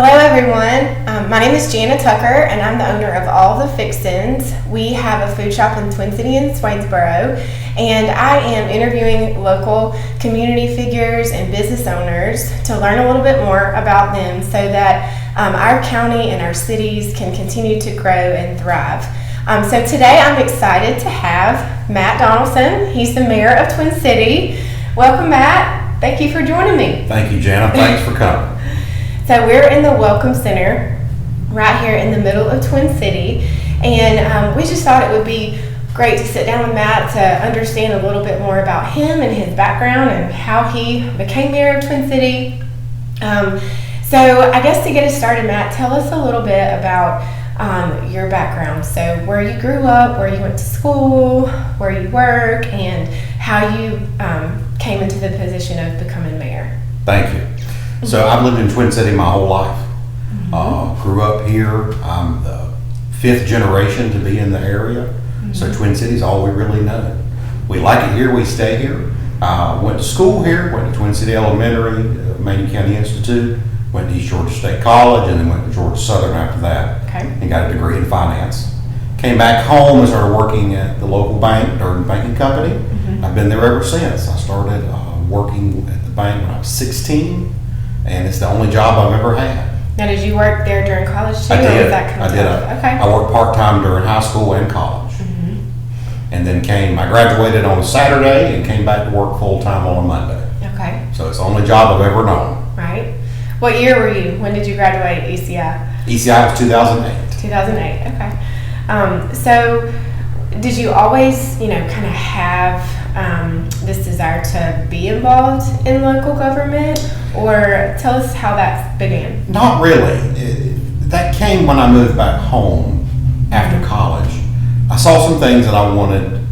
Hello everyone, my name is Jana Tucker and I'm the owner of All the Fixins. We have a food shop in Twin City and Swainsboro, and I am interviewing local community figures and business owners to learn a little bit more about them so that our county and our cities can continue to grow and thrive. So today I'm excited to have Matt Donaldson. He's the mayor of Twin City. Welcome, Matt. Thank you for joining me. Thank you, Jana. Thanks for coming. So we're in the Welcome Center right here in the middle of Twin City, and we just thought it would be great to sit down with Matt to understand a little bit more about him and his background and how he became mayor of Twin City. So I guess to get us started, Matt, tell us a little bit about your background. So where you grew up, where you went to school, where you work, and how you came into the position of becoming mayor. Thank you. So I've lived in Twin City my whole life. Grew up here. I'm the fifth generation to be in the area. So Twin City's all we really know. We like it here, we stay here. Went to school here, went to Twin City Elementary, Maine County Institute, went to East Georgia State College, and then went to Georgia Southern after that. And got a degree in finance. Came back home and started working at the local bank, or banking company. I've been there ever since. I started working at the bank when I was 16. And it's the only job I've ever had. Now, did you work there during college too? I did. Or was that kind of Okay. I worked part-time during high school and college. And then I graduated on a Saturday and came back to work full-time on a Monday. Okay. So it's the only job I've ever known. Right. What year were you? When did you graduate ECI? ECI was 2008. 2008, okay. So did you always, kind of have this desire to be involved in local government? Or tell us how that began. Not really. That came when I moved back home after college. I saw some things that I wanted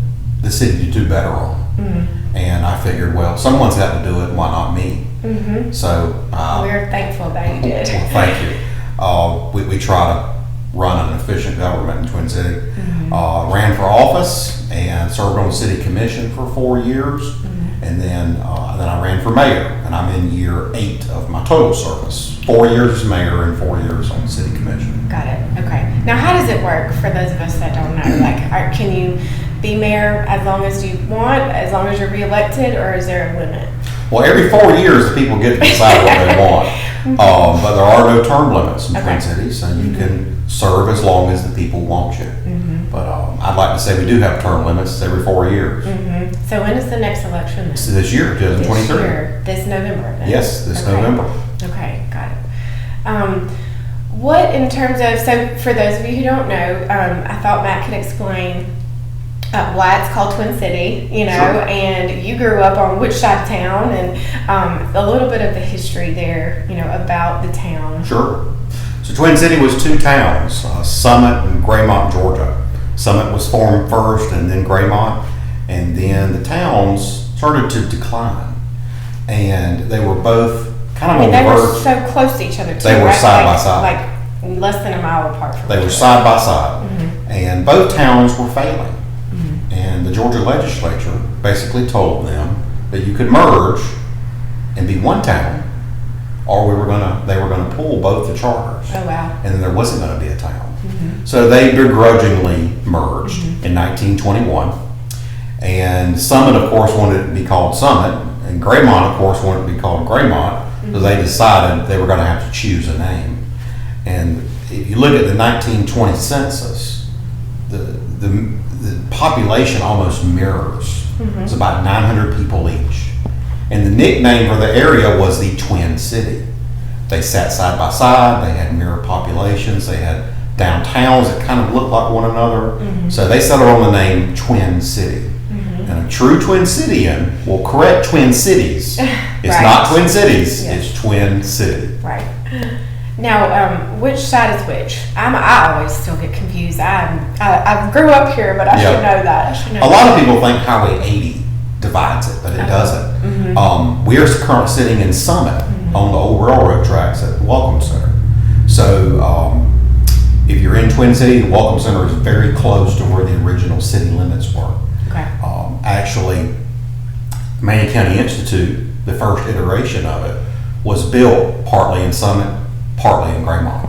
the city to do better on. And I figured, well, someone's got to do it, why not me? So we're thankful that you did. Well, thank you. We try to run an efficient government in Twin City. Ran for office and served on the city commission for 4 years. And then I ran for mayor, and I'm in year 8 of my total service. 4 years as mayor and 4 years on the city commission. Got it. Okay. Now, how does it work for those of us that don't know? Can you be mayor as long as you want, as long as you're reelected, or is there a limit? Well, every 4 years, the people get to decide what they want. But there are no term limits in Twin City, so you can serve as long as the people want you. But I'd like to say we do have term limits every 4 years. So when is the next election? This year, 2023. This November. Then? Yes, this November. Okay, got it. What in terms of, so for those of you who don't know, I thought Matt could explain why it's called Twin City, and you grew up on which side of town, and a little bit of the history there, about the town. Sure. So Twin City was 2 towns, Summit and Graymont, Georgia. Summit was formed first and then Graymont, and then the towns started to decline. And they were both kind of on the verge. They were so close to each other too. They were side by side. Like less than a mile apart from each other. They were side by side. And both towns were failing. And the Georgia legislature basically told them that you could merge and be one town, or they were gonna pull both the charters. Oh wow. And then there wasn't gonna be a town. So they begrudgingly merged in 1921. And Summit, of course, wanted it to be called Summit, and Graymont, of course, wanted it to be called Graymont. So they decided they were gonna have to choose a name. And if you look at the 1920 census, the population almost mirrors. It's about 900 people each. And the nickname for the area was the Twin City. They sat side by side, they had mirror populations, they had downtowns that kind of looked like one another. So they settled on the name Twin City. And a true Twin Cityan will correct Twin Cities. It's not Twin Cities, it's Twin City. Right. Now, which side is which? I always still get confused. I grew up here, but I should know that. A lot of people think Highway 80 divides it, but it doesn't. We're currently sitting in Summit on the old railroad tracks at the Welcome Center. So if you're in Twin City, the Welcome Center is very close to where the original city limits were. Actually, Maine County Institute, the first iteration of it, was built partly in Summit, partly in Graymont.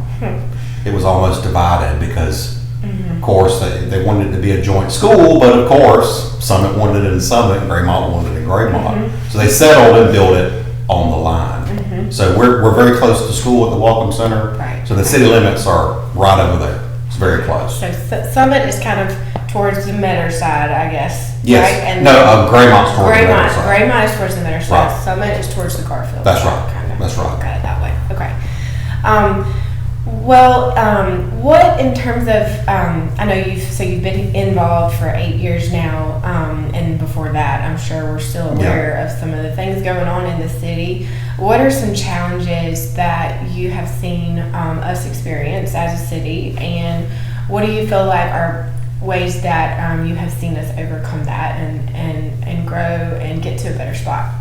It was almost divided because, of course, they wanted it to be a joint school, but of course, Summit wanted it in Summit and Graymont wanted it in Graymont. So they settled and built it on the line. So we're very close to school at the Welcome Center. Right. So the city limits are right over there. It's very close. So Summit is kind of towards the Metter side, I guess. Yes. Right? And Graymont's towards the Metter side. Graymont is towards the Metter side. Right. Summit is towards the Garfield. That's side, right. Kind of. That's right. Got it that way. Okay. What in terms of, I know you've been involved for 8 years now, and before that, I'm sure we're still aware of some of the things going on in the city. What are some challenges that you have seen us experience as a city, and what do you feel like are ways that you have seen us overcome that and grow and get to a better spot?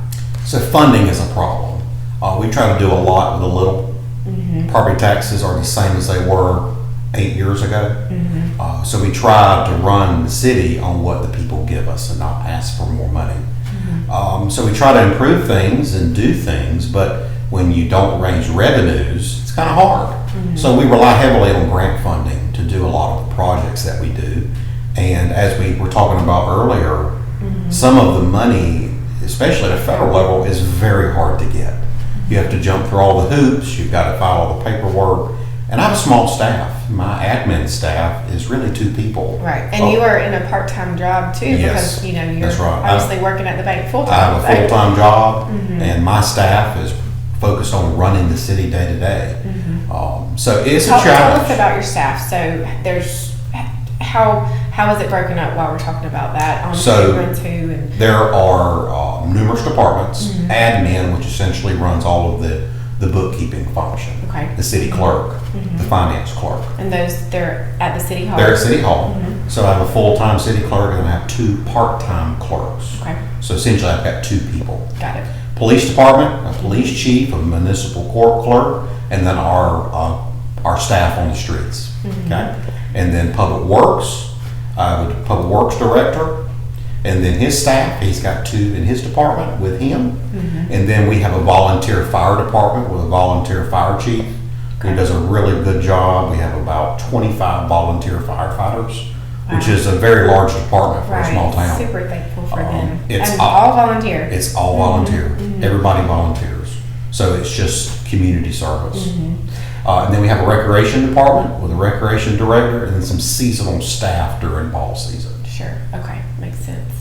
So funding is a problem. We try to do a lot with a little. Property taxes are the same as they were 8 years ago. So we try to run the city on what the people give us and not ask for more money. So we try to improve things and do things, but when you don't raise revenues, it's kind of hard. So we rely heavily on grant funding to do a lot of the projects that we do. And as we were talking about earlier, some of the money, especially at a federal level, is very hard to get. You have to jump through all the hoops. You've got to file all the paperwork. And I have a small staff. My admin staff is really 2 people. Right. And you are in a part-time job too, Yes, because you're that's right. obviously working at the bank full-time. I have a full-time job, and my staff is focused on running the city day to day. So it's a challenge. Tell us about your staff. So there's how is it broken up while we're talking about that on So and two? And there are numerous departments. Admin, which essentially runs all of the bookkeeping function. Okay. The city clerk, the finance clerk. And they're at the city hall? They're at City Hall. So I have a full-time city clerk and I have 2 part-time clerks. Okay. So essentially I've got 2 people. Got it. Police department, a police chief, a municipal court clerk, and then our staff on the streets. Okay. And then public works, I have a public works director, and then his staff, he's got 2 in his department with him. And then we have a volunteer fire department with a volunteer fire chief who does a really good job. We have about 25 volunteer firefighters, which is a very large department for a small town. Super thankful for them. It's and all volunteer. It's all volunteer. Everybody volunteers. So it's just community service. And then we have a recreation department with a recreation director and then some seasonal staff during fall season. Sure. Okay. Makes sense.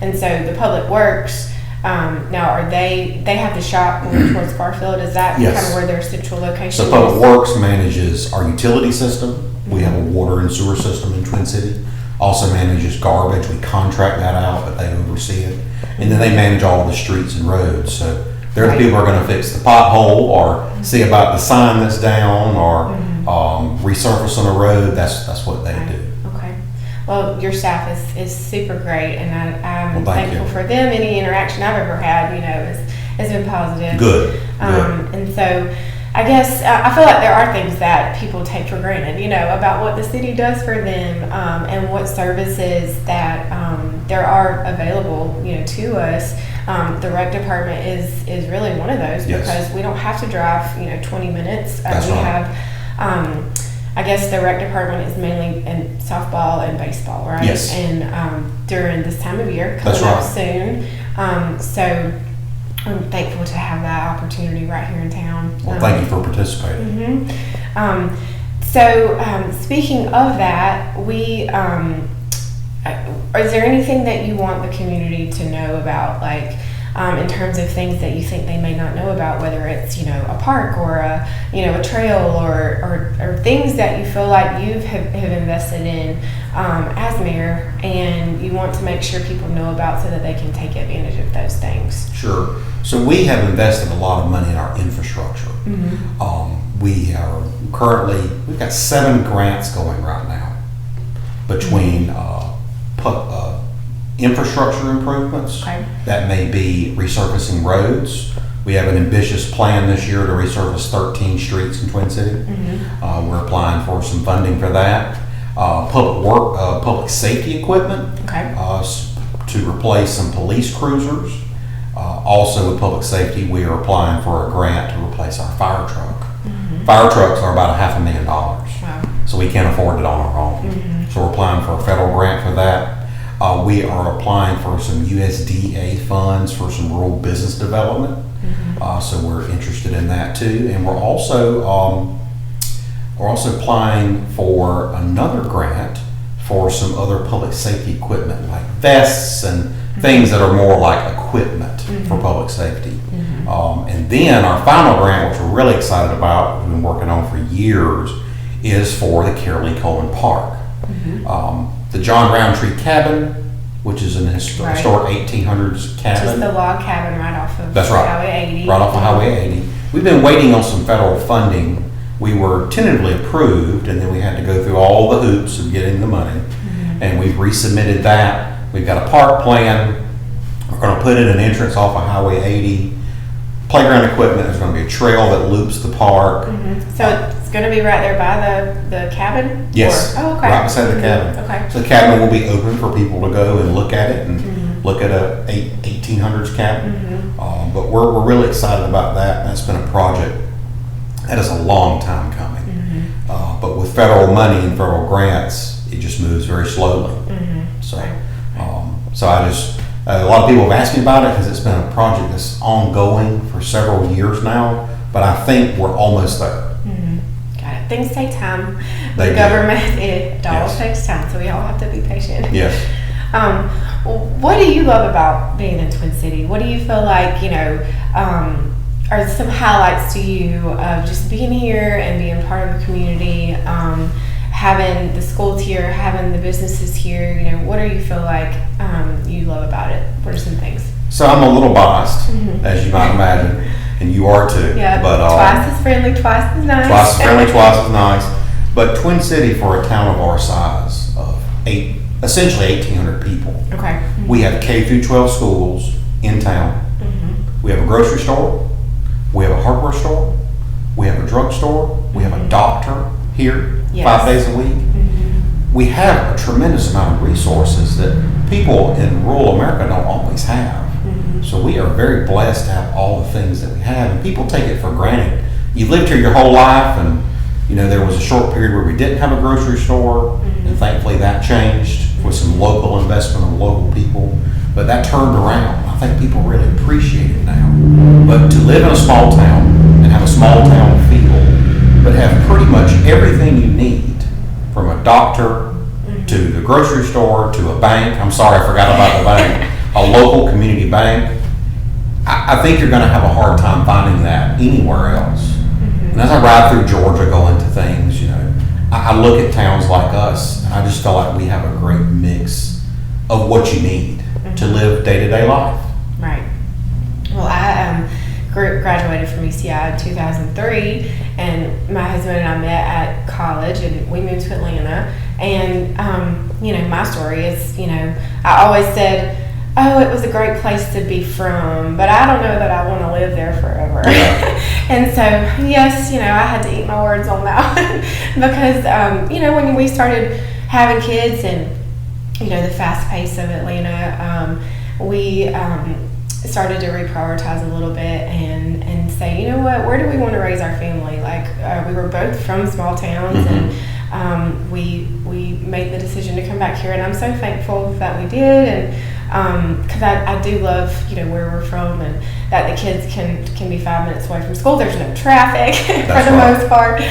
And so the public works, now are they have the shop going towards Garfield? Is that Yes. kind of where their central location So is? Public Works manages our utility system. We have a water and sewer system in Twin City. Also manages garbage. We contract that out, but they oversee it. And then they manage all the streets and roads. So they're the people who are going to fix the pothole or see about the sign that's down or resurfacing a road. That's what they do. Okay. Well, your staff is super great, and I'm Well, thank thankful you. for them. Any interaction I've ever had, has been positive. Good. And so I guess I feel like there are things that people take for granted, about what the city does for them, and what services that there are available, to us. The rec department is really one of those because we don't have to drive, 20 minutes. That's we right. have, I guess the rec department is mainly in softball and baseball, right? Yes. And during this time of year, coming That's up right. soon. So I'm thankful to have that opportunity right here in town. Well, thank you for participating. Speaking of that, is there anything that you want the community to know about, like in terms of things that you think they may not know about, whether it's a park or a trail or things that you feel like you have invested in as mayor, and you want to make sure people know about so that they can take advantage of those things? Sure. So we have invested a lot of money in our infrastructure. We've got 7 grants going right now between infrastructure improvements. Okay. That may be resurfacing roads. We have an ambitious plan this year to resurface 13 streets in Twin City. We're applying for some funding for that. Public safety equipment. Okay. To replace some police cruisers. Also with public safety, we are applying for a grant to replace our fire truck. Fire trucks are about $500,000. Wow. So we can't afford it on our own. So we're applying for a federal grant for that. We are applying for some USDA funds for some rural business development. So we're interested in that too. And we're also applying for another grant for some other public safety equipment like vests and things that are more like equipment for public safety. And then our final grant, which we're really excited about, we've been working on for years, is for the Carolee Coleman Park. The John Roundtree Cabin, which is an historic 1800s cabin. Just the log cabin right off of Highway 80. Right off of Highway 80. We've been waiting on some federal funding. We were tentatively approved, and then we had to go through all the hoops of getting the money. And we've resubmitted that. We've got a park plan. We're going to put in an entrance off of Highway 80. Playground equipment. There's going to be a trail that loops the park. So it's going to be right there by the cabin? Yes. Oh, okay. Right beside the cabin. Okay. So the cabin will be open for people to go and look at it and look at a 1800s cabin. But we're really excited about that. That's been a project that is a long time coming. But with federal money and federal grants, it just moves very slowly. So a lot of people have asked me about it because it's been a project that's ongoing for several years now, but I think we're almost there. Got it. Things take time. They The do. government, it all takes time, so we all have to be patient. Yes. What do you love about being in Twin City? What do you feel like, are some highlights to you of just being here and being part of the community, having the schools here, having the businesses here? What do you feel like you love about it? What are some things? So I'm a little biased, as you might imagine, and you are too. Yeah, but twice as friendly, twice as nice. Twice as friendly, twice as nice. But Twin City, for a town of our size, of essentially 1,800 people, Okay. we have K through 12 schools in town. We have a grocery store. We have a hardware store. We have a drugstore. We have a doctor here 5 days a week. We have a tremendous amount of resources that people in rural America don't always have. So we are very blessed to have all the things that we have, and people take it for granted. You lived here your whole life, and there was a short period where we didn't have a grocery store, and thankfully that changed with some local investment of local people. But that turned around. I think people really appreciate it now. But to live in a small town and have a small town feel, but have pretty much everything you need, from a doctor to the grocery store to a bank. I'm sorry, I forgot about the bank. A local community bank. I think you're going to have a hard time finding that anywhere else. And as I ride through Georgia, go into things, I look at towns like us, and I just feel like we have a great mix of what you need to live day-to-day life. Right. Well, I graduated from ECI in 2003, and my husband and I met at college, and we moved to Atlanta. And my story is, I always said, oh, it was a great place to be from, but I don't know that I want to live there forever. And so, yes, I had to eat my words on that one because, when we started having kids and, the fast pace of Atlanta, we started to reprioritize a little bit and say, where do we want to raise our family? Like, we were both from small towns, and we made the decision to come back here, and I'm so thankful that we did, and because I do love where we're from, and that the kids can be 5 minutes away from school. There's no traffic for the most part,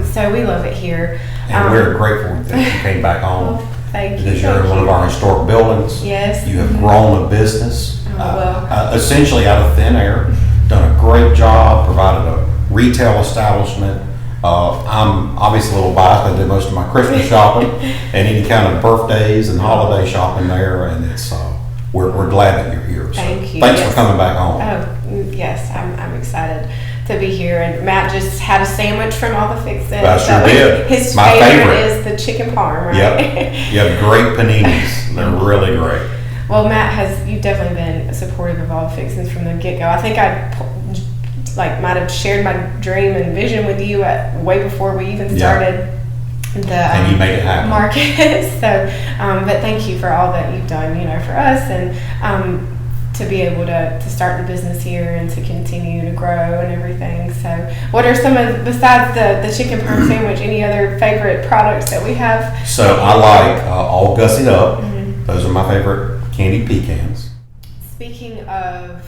so we love it here. And we're grateful that you came back home. Well, thank you. Because you're in one of our historic buildings. Yes. You have grown a business well. Essentially out of thin air. Done a great job. Provided a retail establishment. I'm obviously a little biased. I did most of my Christmas shopping and any kind of birthdays and holiday shopping there, and it's we're glad that you're here. So Thank you. Thanks for coming back home. Oh, yes, I'm excited to be here. And Matt just had a sandwich from all the Fixin. I sure did. His My favorite is the chicken parm, right? Yep. You have great paninis. They're really great. Well, Matt, you've definitely been supportive of all the Fixins from the get-go. I think I might have shared my dream and vision with you way before we even started and you made it happen. Market. So, but thank you for all that you've done, for us, and to be able to start the business here and to continue to grow and everything. So what are some of, besides the chicken parm sandwich, any other favorite products that we have? So I like all gussied up. Those are my favorite candied pecans. Speaking of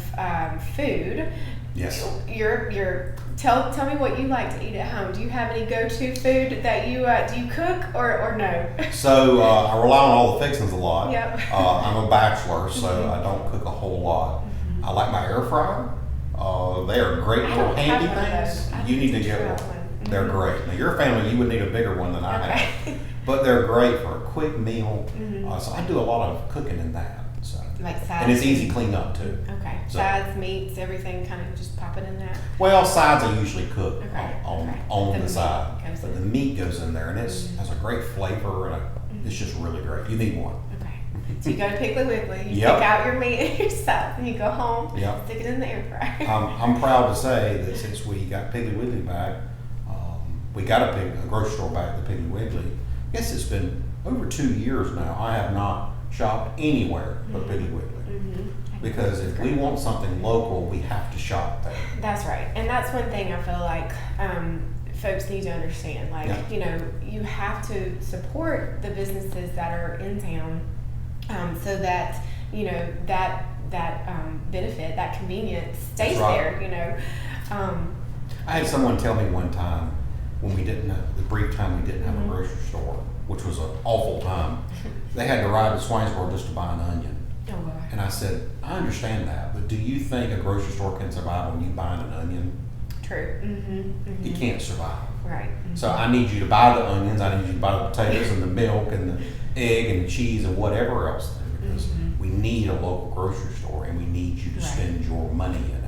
food, Yes. Tell me what you like to eat at home. Do you have any go-to food that you do you cook or no? So I rely on all the fixins a lot. Yep. I'm a bachelor, so I don't cook a whole lot. I like my air fryer. They are great little handy things. You need to get one. They're great. Now your family, you would need a bigger one than I have, but they're great for a quick meal. So I do a lot of cooking in that. So. Like sides. And it's easy clean up too. Okay. So. Sides, meats, everything, kind of just pop it in that. Well, sides I usually cook Okay. on the side, goes but in. the meat goes in there, and it has a great flavor, and it's just really great. You need one. Okay. So you go to Piggly Wiggly, you Yep. pick out your meat and your sides, and you go home, Yep. stick it in the air fryer. I'm proud to say that since we got Piggly Wiggly back, we got a grocery store back at the Piggly Wiggly. I guess it's been over 2 years now. I have not shopped anywhere but Piggly Wiggly. Because if we want something local, we have to shop there. That's right. And that's one thing I feel like folks need to understand. Like, you know, you have to support the businesses that are in town so that, you know, that benefit, that convenience stays there, you know. I had someone tell me one time when we didn't have, the brief time we didn't have a grocery store, which was an awful time, they had to ride to Swainsboro just to buy an onion. Oh, God. And I said, I understand that, but do you think a grocery store can survive when you buy an onion? True. You can't survive. Right. So I need you to buy the onions, I need you to buy the potatoes and the milk and the egg and the cheese and whatever else, because we need a local grocery store and we need you to spend your money in it.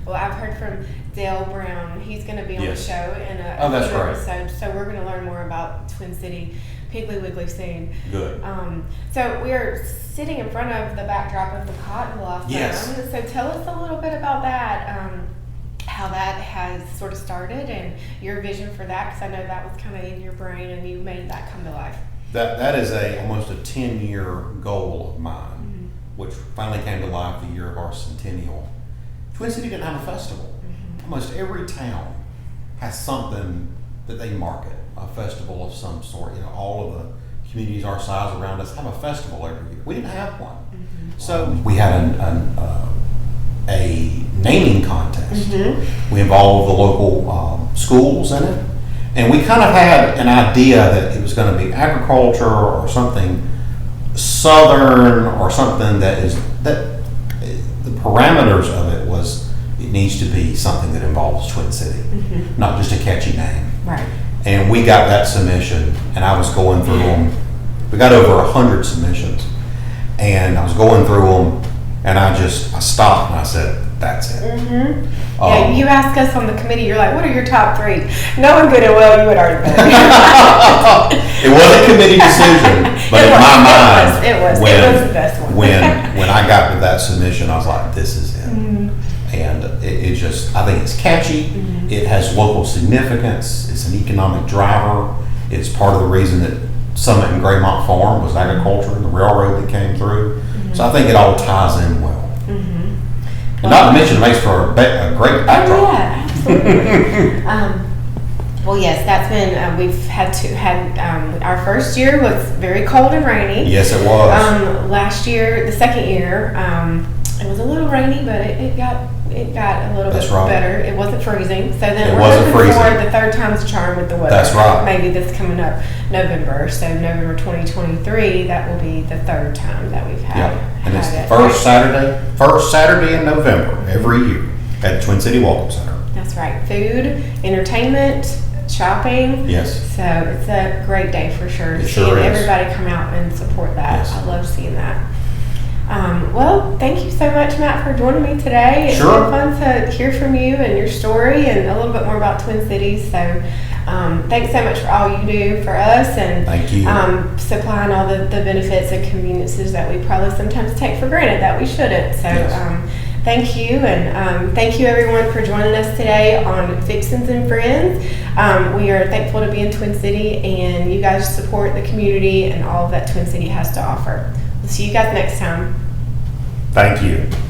Well, I've heard from Dale Brown. He's going to be on the show in a that's few right. episodes, so we're going to learn more about Twin City Piggly Wiggly soon. Good. So we are sitting in front of the backdrop of the Cotton Blossom. Yes. So tell us a little bit about that, how that has sort of started and your vision for that, because I know that was kind of in your brain and you made that come to life. That is almost a 10-year goal of mine, which finally came to life the year of our centennial. Twin City didn't have a festival. Almost every town has something that they market, a festival of some sort. You know, all of the communities our size around us have a festival every year. We didn't have one. So we had a naming contest. We involved the local schools in it. And we kind of had an idea that it was going to be agriculture or something southern or something that the parameters of it was it needs to be something that involves Twin City, not just a catchy name. Right. And we got that submission, and I was going through them. We got over 100 submissions, and I was going through them, and I stopped and I said, "That's it." Yeah, you asked us on the committee. You're like, "What are your top 3?" Knowing good and well, you would already put it. It was a committee decision, but in my mind, it was the best one. when I got to that submission, I was like, "This is it." And it just, I think it's catchy. It has local significance. It's an economic driver. It's part of the reason that Summit and Graymont Farm was agriculture and the railroad that came through. So I think it all ties in well. And not to mention, it makes for a great backdrop. Oh, yeah, absolutely. Well, yes, that's been, we've had our first year was very cold and rainy. Yes, it was. Last year, the second year, it was a little rainy, but it got a little bit better. It wasn't freezing. So then we're hoping for the third time's a charm with the weather. That's right. Maybe this coming up November. So November 2023, that will be the third time that we've had. And it's the first Saturday in November every year at the Twin City Welcome Center. That's right. Food, entertainment, shopping. Yes. So it's a great day for sure. It Seeing sure is. everybody come out and support that. Yes. I love seeing that. Well, thank you so much, Matt, for joining me today. It's been fun to hear from you and your story and a little bit more about Twin Cities. So thanks so much for all you do for us and thank you. Supplying all the benefits and conveniences that we probably sometimes take for granted that we shouldn't. So thank you, and thank you everyone for joining us today on Fixins and Friends. We are thankful to be in Twin City, and you guys support the community and all that Twin City has to offer. We'll see you guys next time. Thank you.